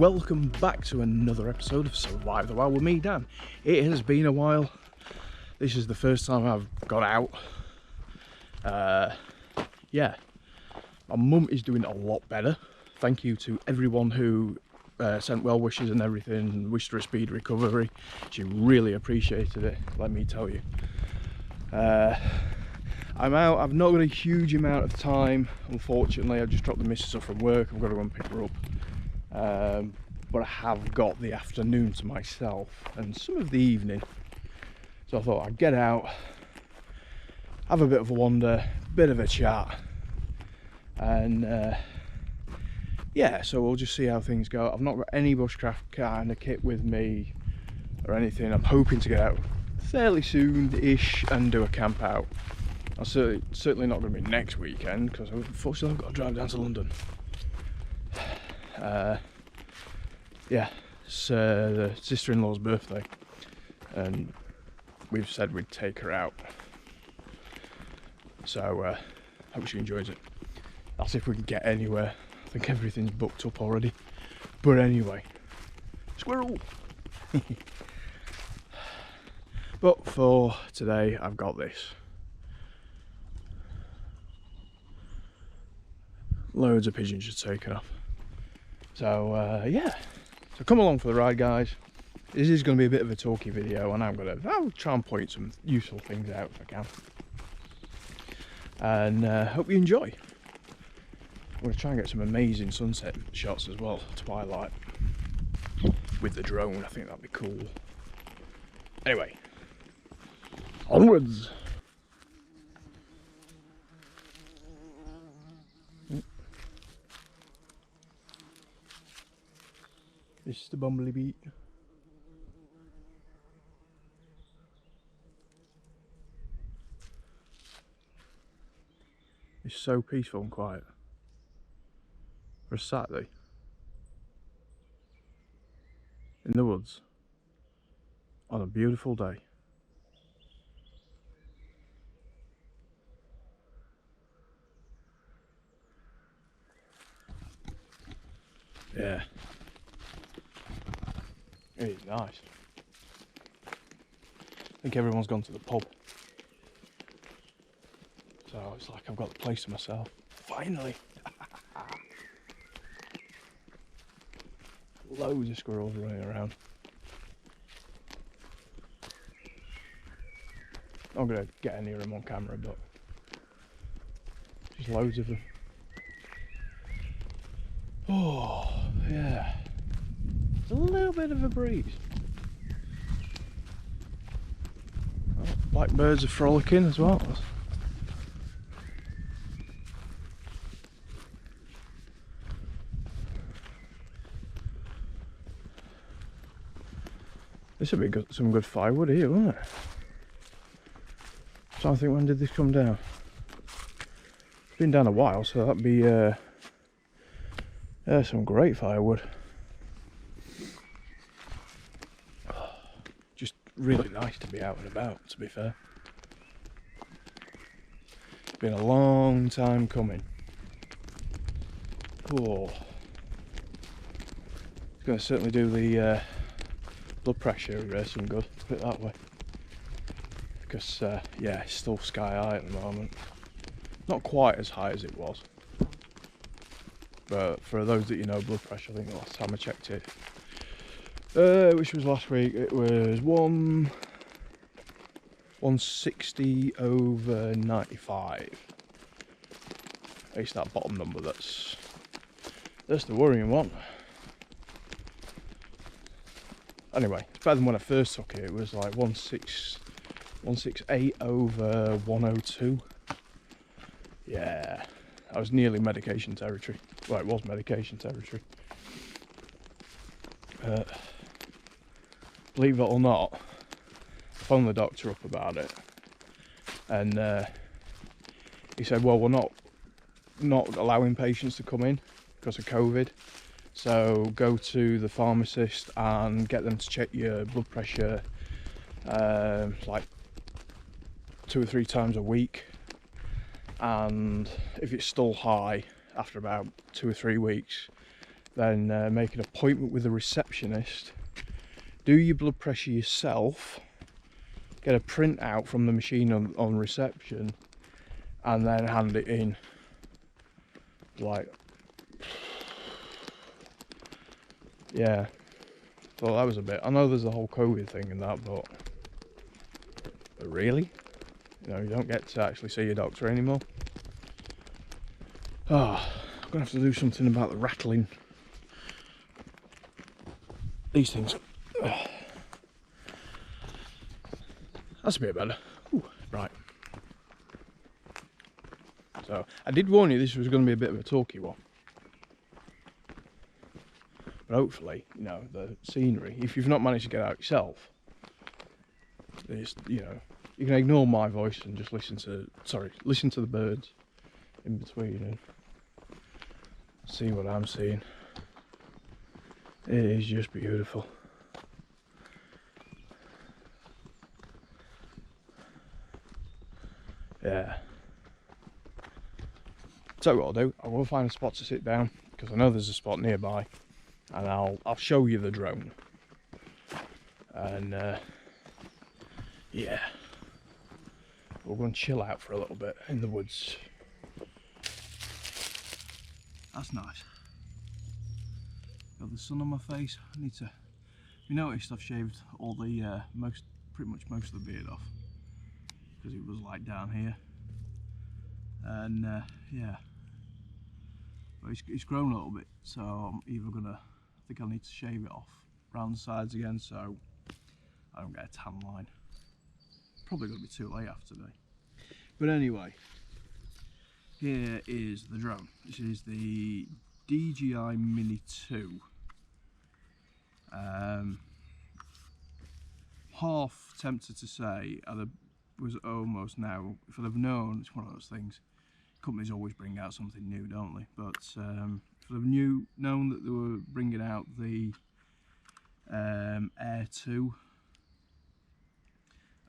welcome back to another episode of Survive the Wild with me, Dan. It has been a while. This is the first time I've got out. Yeah, my mum is doing a lot better. Thank you to everyone who sent well wishes and everything, wished her a speedy recovery. She really appreciated it, let me tell you. I'm out. I've not got a huge amount of time, unfortunately. I've just dropped the missus off from work. I've got to go and pick her up. But I have got the afternoon to myself and some of the evening. So I thought I'd get out, have a bit of a wander, bit of a chat. And yeah, so we'll just see how things go. I've not got any bushcraft kind of kit with me or anything. I'm hoping to get out fairly soon-ish and do a camp out. I'm certainly not going to be next weekend because unfortunately I've got to drive down to London. Yeah, it's the sister-in-law's birthday and we've said we'd take her out. So hope she enjoys it. That's if we can get anywhere. I think everything's booked up already. But anyway, squirrel! But for today, I've got this. Loads of pigeons just taken off. So yeah, so come along for the ride, guys. This is going to be a bit of a talky video, and I'll try and point some useful things out if I can. And hope you enjoy. I'm going to try and get some amazing sunset shots as well, twilight, with the drone. I think that'd be cool. Anyway, onwards. This is the bumblebee. It's so peaceful and quiet for a Saturday in the woods on a beautiful day. Yeah, it is nice. I think everyone's gone to the pub, so it's like I've got the place to myself. Finally! Loads of squirrels running around. I'm gonna get any of them on camera, but just loads of them. Oh, yeah. It's a little bit of a breeze. Oh, blackbirds are frolicking as well. This would be some good firewood here, wouldn't it? So I think, when did this come down? It's been down a while, so that'd be some great firewood. Just really nice to be out and about, to be fair. It's been a long time coming. Oh, it's going to certainly do the blood pressure some good, put it that way. Because yeah, it's still sky high at the moment. Not quite as high as it was, but for those that you know, blood pressure, I think the last time I checked it, which was last week, it was 160/95. It's that bottom number that's the worrying one. Anyway, it's better than when I first took it. It was like 168/102. Yeah, I was nearly medication territory. Well, it was medication territory. Believe it or not, I phoned the doctor up about it, and he said, well, we're not allowing patients to come in because of COVID. So go to the pharmacist and get them to check your blood pressure like 2 or 3 times a week, and if it's still high after about 2 or 3 weeks, then make an appointment with a receptionist, do your blood pressure yourself, get a printout from the machine on reception, and then hand it in. Like, yeah, thought that was a bit. I know there's the whole COVID thing and that, but really, you know, you don't get to actually see your doctor anymore. Oh, I'm gonna have to do something about the rattling. These things. Oh. That's a bit better. Ooh, right. So I did warn you this was going to be a bit of a talky one. But hopefully, you know, the scenery, if you've not managed to get out yourself, it's, you know, you can ignore my voice and just listen to the birds in between and see what I'm seeing. It is just beautiful. Yeah. So what I'll do, I will find a spot to sit down, because I know there's a spot nearby, and I'll show you the drone. And yeah, we'll go and chill out for a little bit in the woods. That's nice. Got the sun on my face. I need to. You noticed I've shaved all the pretty much most of the beard off, because it was like down here. And yeah, but it's grown a little bit, so I'm either gonna, I think I'll need to shave it off round the sides again so I don't get a tan line. Probably gonna be too late after today. But anyway, here is the drone. This is the DJI Mini 2. Half tempted to say I was almost now, if I'd have known, it's one of those things. Companies always bring out something new, don't they? But if I'd have known that they were bringing out the Air 2,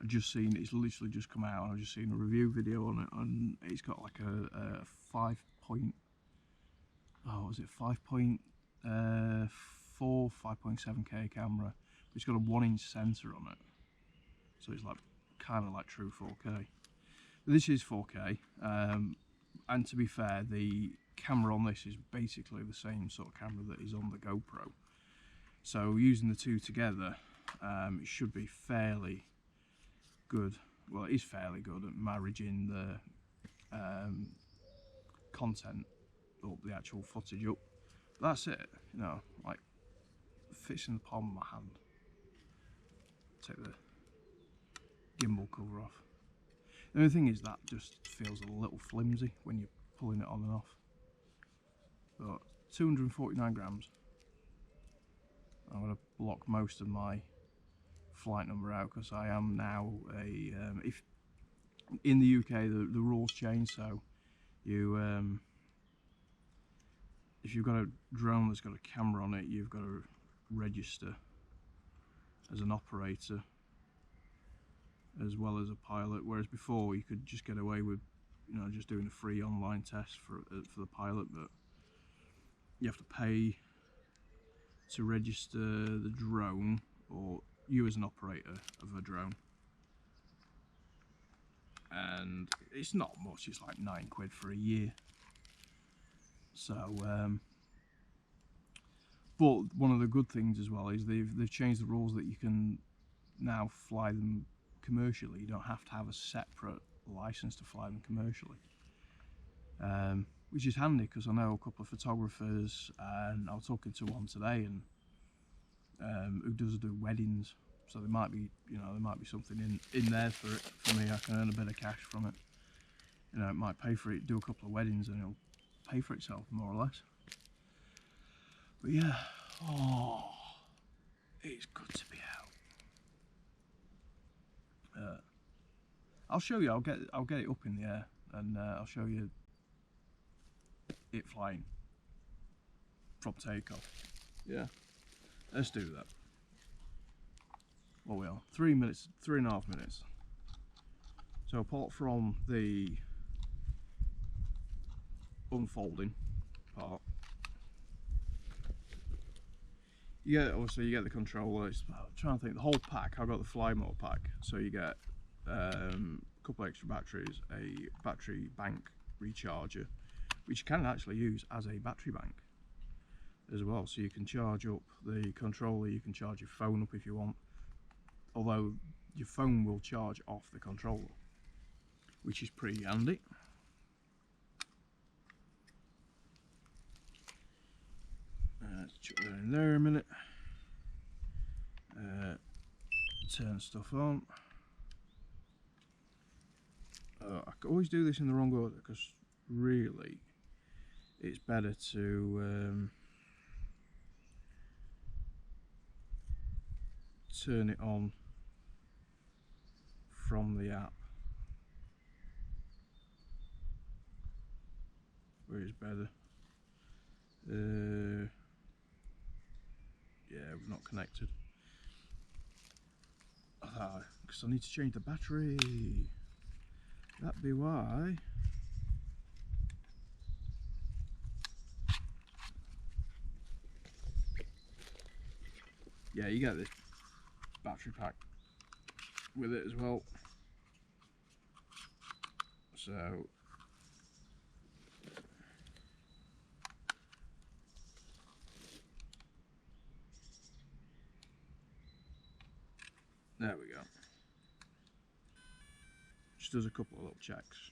I've just seen, it's literally just come out, and I've just seen a review video on it, and it's got like a 5.7K camera. It's got a 1-inch sensor on it, so it's like kind of like true 4K. But this is 4K, and to be fair, the camera on this is basically the same sort of camera that is on the GoPro. So using the two together, it should be fairly good. Well, it is fairly good at marrying the content up, the actual footage up. But that's it, you know, like fits in the palm of my hand. Take the gimbal cover off. The only thing is that just feels a little flimsy when you're pulling it on and off. But 249 grams. I'm going to block most of my flight number out, because I am now a if in the UK the rules change, so you if you've got a drone that's got a camera on it, you've got to register as an operator as well as a pilot, whereas before you could just get away with, you know, just doing a free online test for the pilot, but you have to pay to register the drone, or you as an operator of a drone, and it's not much, it's like £9 for a year. So but one of the good things as well is they've changed the rules that you can now fly them commercially. You don't have to have a separate license to fly them commercially, which is handy, because I know a couple of photographers, and I was talking to one today, and who does do weddings, so there might be, you know, there might be something in there for me. I can earn a bit of cash from it, you know. It might pay for it, do a couple of weddings, and it'll pay for itself more or less. But yeah, oh, it's good to be out. I'll show you. I'll get it up in the air, and I'll show you it flying from takeoff. Yeah, let's do that. Well, we are 3 minutes, 3.5 minutes. So apart from the unfolding part, you get, obviously you get the controller. I'm trying to think, the whole pack. I've got the fly mode pack, so you get a couple extra batteries, a battery bank recharger, which you can actually use as a battery bank as well. So you can charge up the controller, you can charge your phone up if you want, although your phone will charge off the controller, which is pretty handy. Let's chuck that in there a minute. Turn stuff on. I always do this in the wrong order because really it's better to turn it on from the app, where it's better. Yeah, we're not connected. Because I need to change the battery. That'd be why. Yeah, you get this battery pack with it as well. So there we go. Just does a couple of little checks.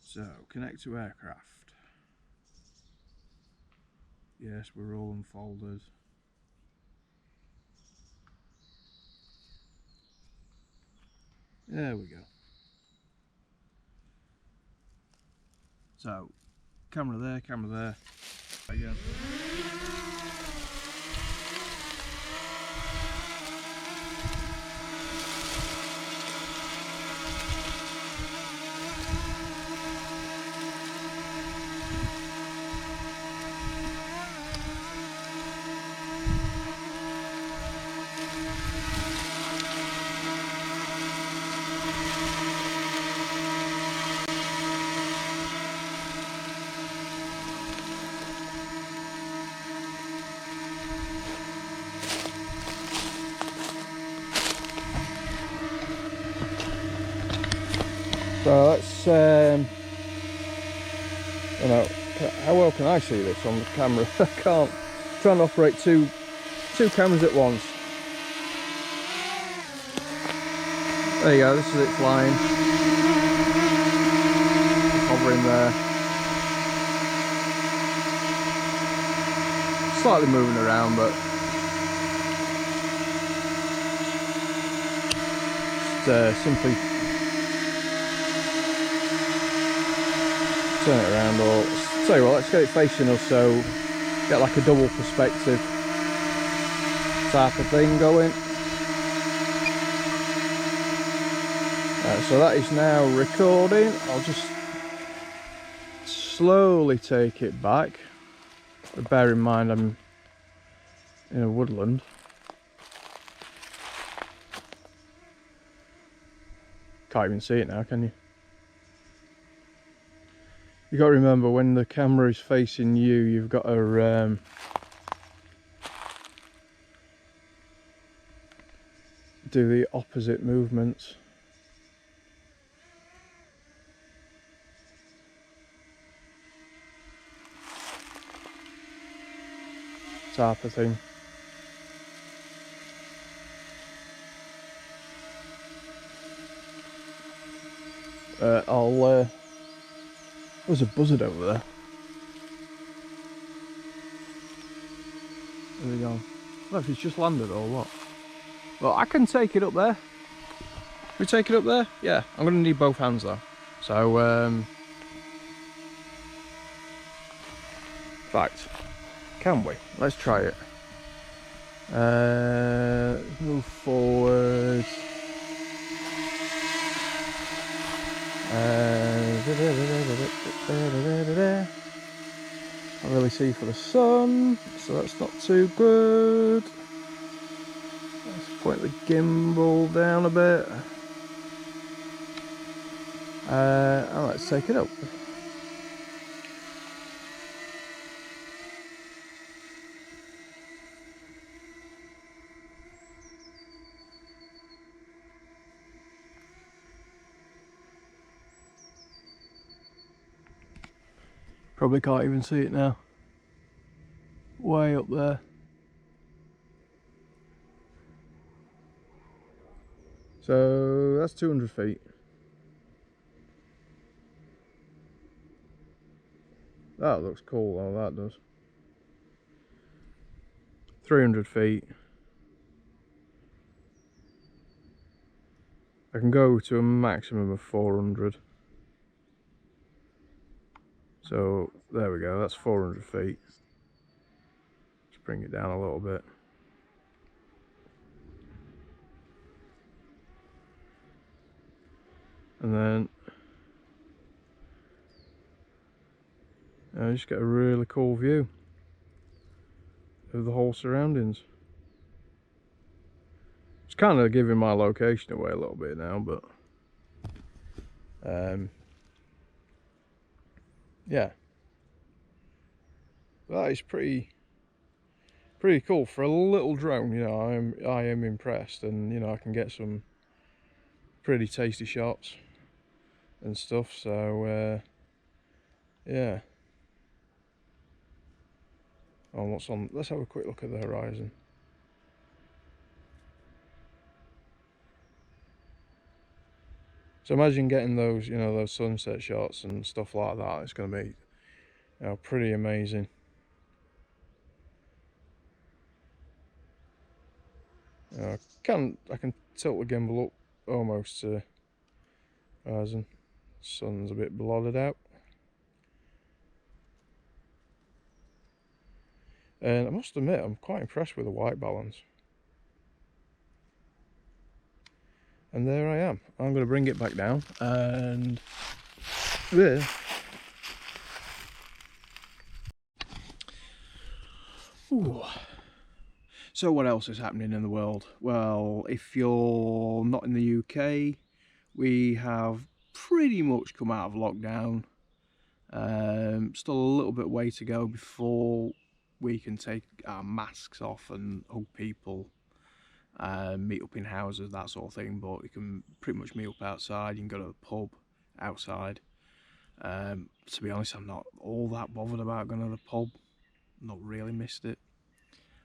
So connect to aircraft. Yes, we're all unfolded. There we go. So camera there, camera there. Again. So let's, you know, how well can I see this on the camera? I can't. I'm trying to operate two cameras at once. There you go, this is it flying. Hovering there. Slightly moving around, but just simply turn it around, or tell you what, let's get it facing us so get like a double perspective type of thing going. So that is now recording. I'll just slowly take it back. But bear in mind I'm in a woodland. Can't even see it now, can you? You got to remember, when the camera is facing you, you've got to do the opposite movements. Type of thing. There's a buzzard over there. There we go. I don't know if it's just landed or what. Well, I can take it up there. Can we take it up there? Yeah, I'm going to need both hands though. So, in fact, can we? Let's try it. Move forward. Can't really see for the sun, so that's not too good. Let's point the gimbal down a bit. And let's take it up. Probably can't even see it now. Way up there. So that's 200 feet. That looks cool, oh that does. 300 feet. I can go to a maximum of 400. So there we go, that's 400 feet. Let's bring it down a little bit. And then I just get a really cool view of the whole surroundings. It's kind of giving my location away a little bit now, but yeah, that is pretty cool for a little drone. You know, I am impressed, and you know I can get some pretty tasty shots and stuff. So yeah. Oh, what's on? Let's have a quick look at the horizon. So imagine getting those, you know, those sunset shots and stuff like that. It's going to be, you know, pretty amazing. I can tilt the gimbal up almost to horizon. Sun's a bit blotted out. And I must admit, I'm quite impressed with the white balance. And there I am. I'm going to bring it back down, and there. Ooh. So what else is happening in the world? Well, if you're not in the UK, we have pretty much come out of lockdown. Still a little bit way to go before we can take our masks off and hug people, meet up in houses, that sort of thing. But you can pretty much meet up outside. You can go to the pub outside. To be honest, I'm not all that bothered about going to the pub. Not really missed it.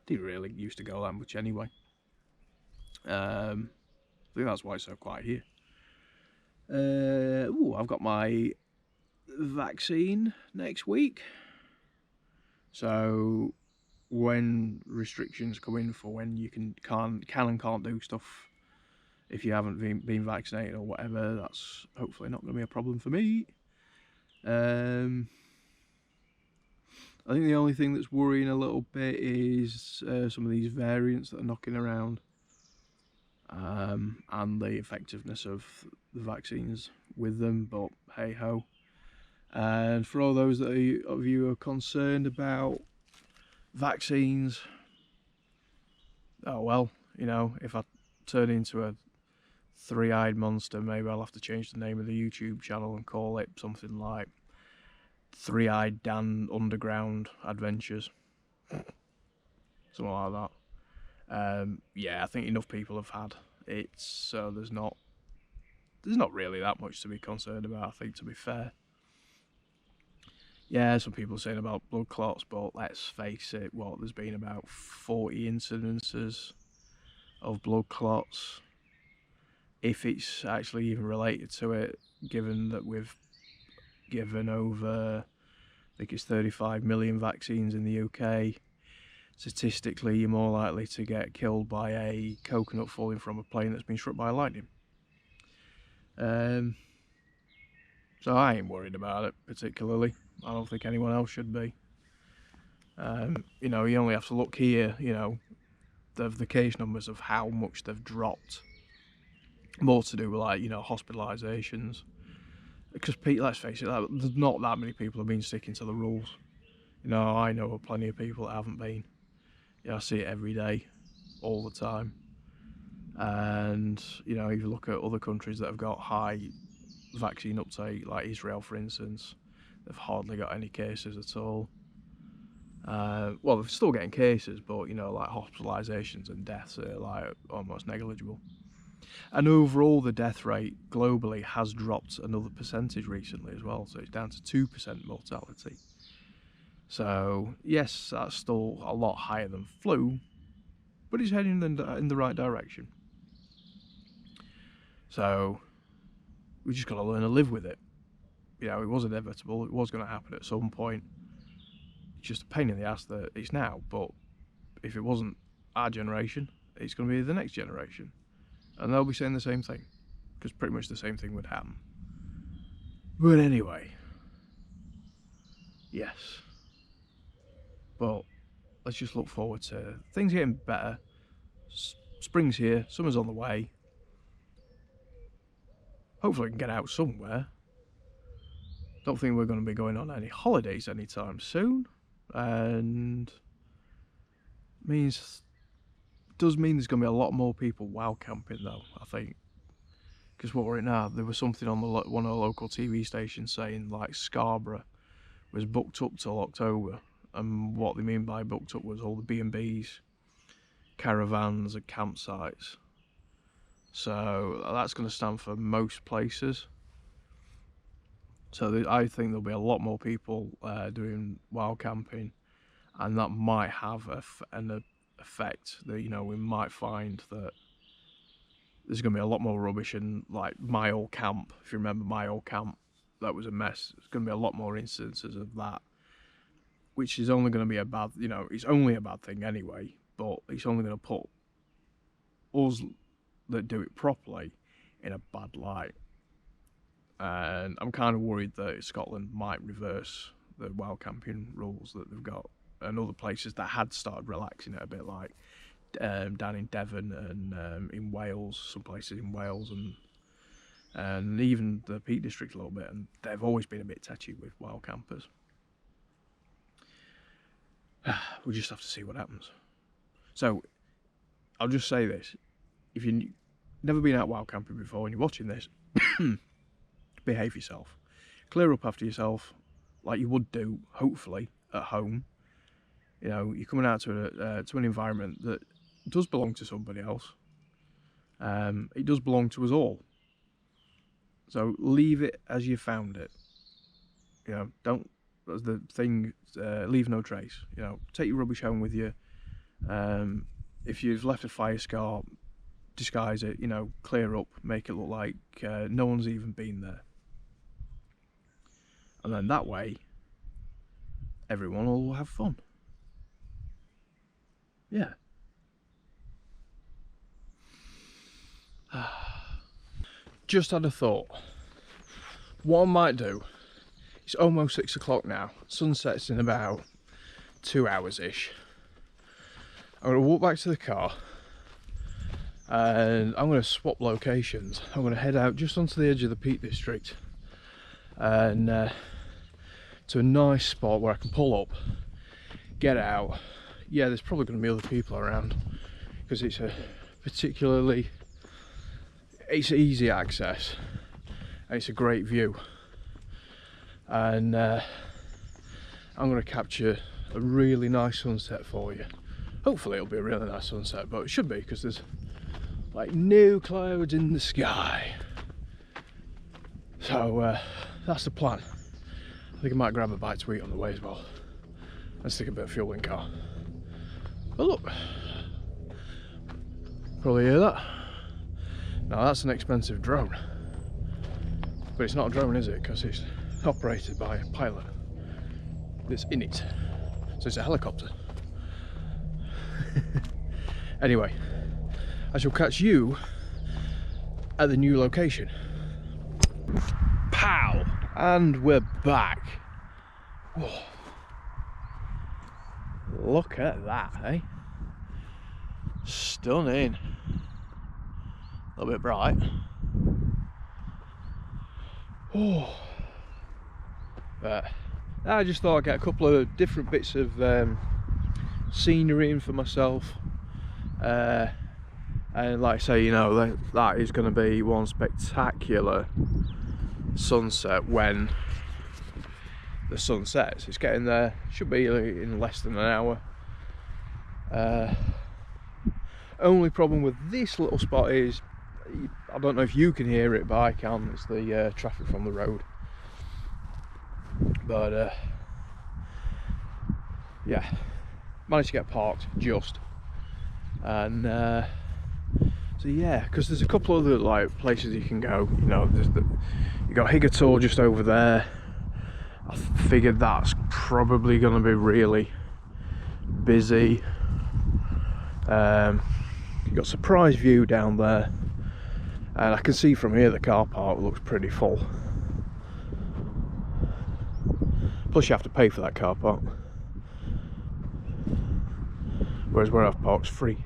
Didn't really used to go that much anyway. I think that's why it's so quiet here. I've got my vaccine next week. So when restrictions come in for when you can and can't do stuff if you haven't been vaccinated or whatever, that's hopefully not going to be a problem for me. I think the only thing that's worrying a little bit is some of these variants that are knocking around, and the effectiveness of the vaccines with them, but hey ho. And for all those of you who are concerned about vaccines, oh well, you know, if I turn into a three-eyed monster, maybe I'll have to change the name of the YouTube channel and call it something like Three-Eyed Dan Underground Adventures, something like that. Yeah, I think enough people have had it, so there's not really that much to be concerned about, I think, to be fair. Yeah, some people are saying about blood clots, but let's face it, there's been about 40 incidences of blood clots, if it's actually even related to it, given that we've given over, I think it's 35 million vaccines in the UK. Statistically, you're more likely to get killed by a coconut falling from a plane that's been struck by lightning. So I ain't worried about it particularly. I don't think anyone else should be. You know, you only have to look here, you know, the case numbers of how much they've dropped. More to do with, like, you know, hospitalisations. Because, let's face it, there's not that many people have been sticking to the rules. You know, I know of plenty of people that haven't been. You know, I see it every day, all the time. And, you know, if you look at other countries that have got high vaccine uptake, like Israel, for instance, they've hardly got any cases at all. Well, they're still getting cases, but, you know, like hospitalisations and deaths are, like, almost negligible. And overall, the death rate globally has dropped another percentage recently as well, so it's down to 2% mortality. So yes, that's still a lot higher than flu, but it's heading in the right direction. So we just got to learn to live with it. You know, it was inevitable, it was going to happen at some point. It's just a pain in the ass that it's now, but if it wasn't our generation, it's going to be the next generation. And they'll be saying the same thing, because pretty much the same thing would happen. But anyway, yes. But let's just look forward to things getting better. Spring's here, summer's on the way. Hopefully we can get out somewhere. Don't think we're going to be going on any holidays anytime soon. And does mean there's going to be a lot more people wild camping though, I think. Because what we're in now, there was something on one of the local TV stations saying like Scarborough was booked up till October. And what they mean by booked up was all the B&Bs, caravans and campsites. So that's going to stand for most places. So I think there'll be a lot more people doing wild camping, and that might have an effect that, you know, we might find that there's going to be a lot more rubbish. And like my old camp, if you remember my old camp, that was a mess. There's going to be a lot more instances of that, which is only going to be a bad, you know, it's only a bad thing anyway, but it's only going to put us that do it properly in a bad light. And I'm kind of worried that Scotland might reverse the wild camping rules that they've got, and other places that had started relaxing it a bit, like down in Devon and in Wales, some places in Wales, and even the Peak District a little bit, and they've always been a bit touchy with wild campers. We'll just have to see what happens. So I'll just say this: if you've never been out wild camping before and you're watching this, behave yourself. Clear up after yourself like you would do, hopefully, at home. You know, you're coming out to an environment that does belong to somebody else. It does belong to us all. So leave it as you found it. You know, don't, that's the thing, leave no trace. You know, take your rubbish home with you. If you've left a fire scar, disguise it, you know, clear up, make it look like no one's even been there. And then that way, everyone will have fun. Yeah. Just had a thought. What I might do, it's almost 6 o'clock now, sunset's in about 2 hours-ish. I'm going to walk back to the car and I'm going to swap locations. I'm going to head out just onto the edge of the Peak District and to a nice spot where I can pull up, get out. Yeah, there's probably going to be other people around because it's it's easy access and it's a great view. And I'm going to capture a really nice sunset for you. Hopefully it'll be a really nice sunset, but it should be because there's like no clouds in the sky. So that's the plan. I think I might grab a bite to eat on the way as well and stick a bit of fuel in the car. But look, probably hear that. Now that's an expensive drone, but it's not a drone, is it? Because it's operated by a pilot that's in it, so it's a helicopter. Anyway, I shall catch you at the new location. Pow! And we're back. Whoa. Look at that, eh? Stunning. A little bit bright. Oh. But I just thought I'd get a couple of different bits of scenery in for myself. And like I say, you know, that is going to be one spectacular sunset when the sun sets. It's getting there, should be in less than an hour. Only problem with this little spot is, I don't know if you can hear it, but I can. It's the traffic from the road. But yeah, managed to get parked just. And so yeah, because there's a couple other like places you can go. You know, you got Higator just over there. I figured that's probably going to be really busy. You got Surprise View down there, and I can see from here the car park looks pretty full. Plus you have to pay for that car park, whereas where I've parked's free.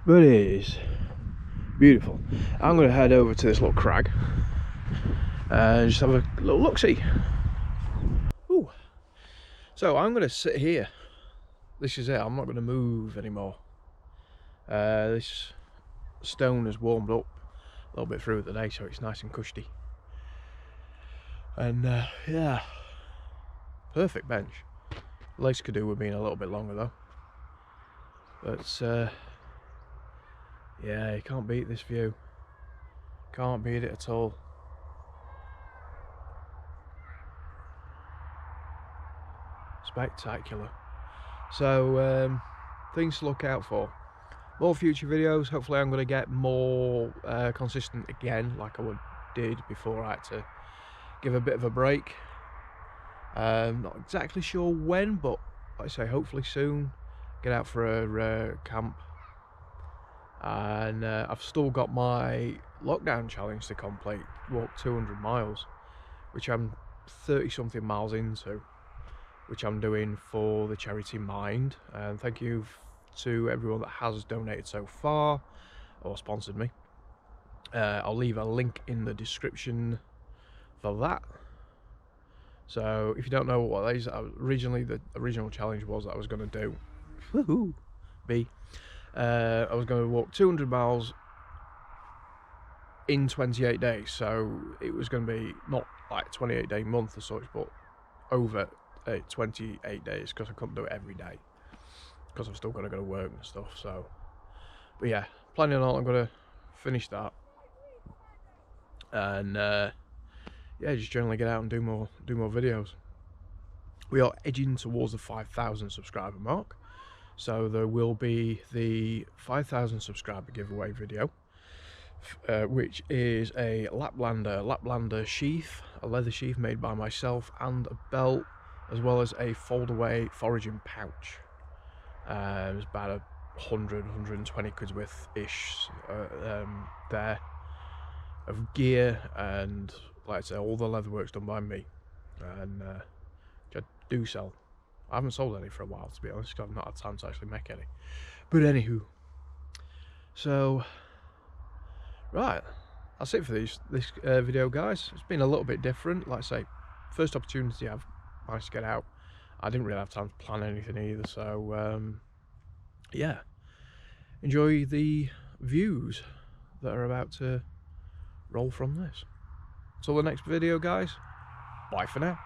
But it is beautiful. I'm going to head over to this little crag and just have a little look-see. Ooh. So I'm going to sit here. This is it. I'm not going to move anymore. This stone has warmed up a little bit through the day, so it's nice and cushy. And yeah, perfect bench. Least could do with being a little bit longer though. But yeah, you can't beat this view. Can't beat it at all. Spectacular. So things to look out for. More future videos. Hopefully I'm going to get more consistent again, like I did before I had to give a bit of a break. Not exactly sure when, but like I say, hopefully soon. Get out for a camp. And I've still got my lockdown challenge to complete, walk 200 miles, which I'm 30 something miles into, which I'm doing for the charity Mind. And thank you to everyone that has donated so far or sponsored me. I'll leave a link in the description for that. So if you don't know what that is, originally the original challenge was that I was going to do I was going to walk 200 miles in 28 days, so it was going to be not like a 28-day month or such, but over 28 days, because I couldn't do it every day because I've still got to go to work and stuff. So, but yeah, planning on I'm going to finish that, and yeah, just generally get out and do more videos. We are edging towards the 5,000 subscriber mark, so there will be the 5,000 subscriber giveaway video, which is a Laplander sheath, a leather sheath made by myself, and a belt, as well as a fold-away foraging pouch. It's about 120 quid's worth ish there of gear, and like I say, all the leather work's done by me, and which I do sell. I haven't sold any for a while, to be honest, because I've not had time to actually make any. But anywho, so right, that's it for this video, guys. It's been a little bit different. Like I say, first opportunity I've managed to get out. I didn't really have time to plan anything either, so yeah, enjoy the views that are about to roll from this. Till the next video, guys, bye for now.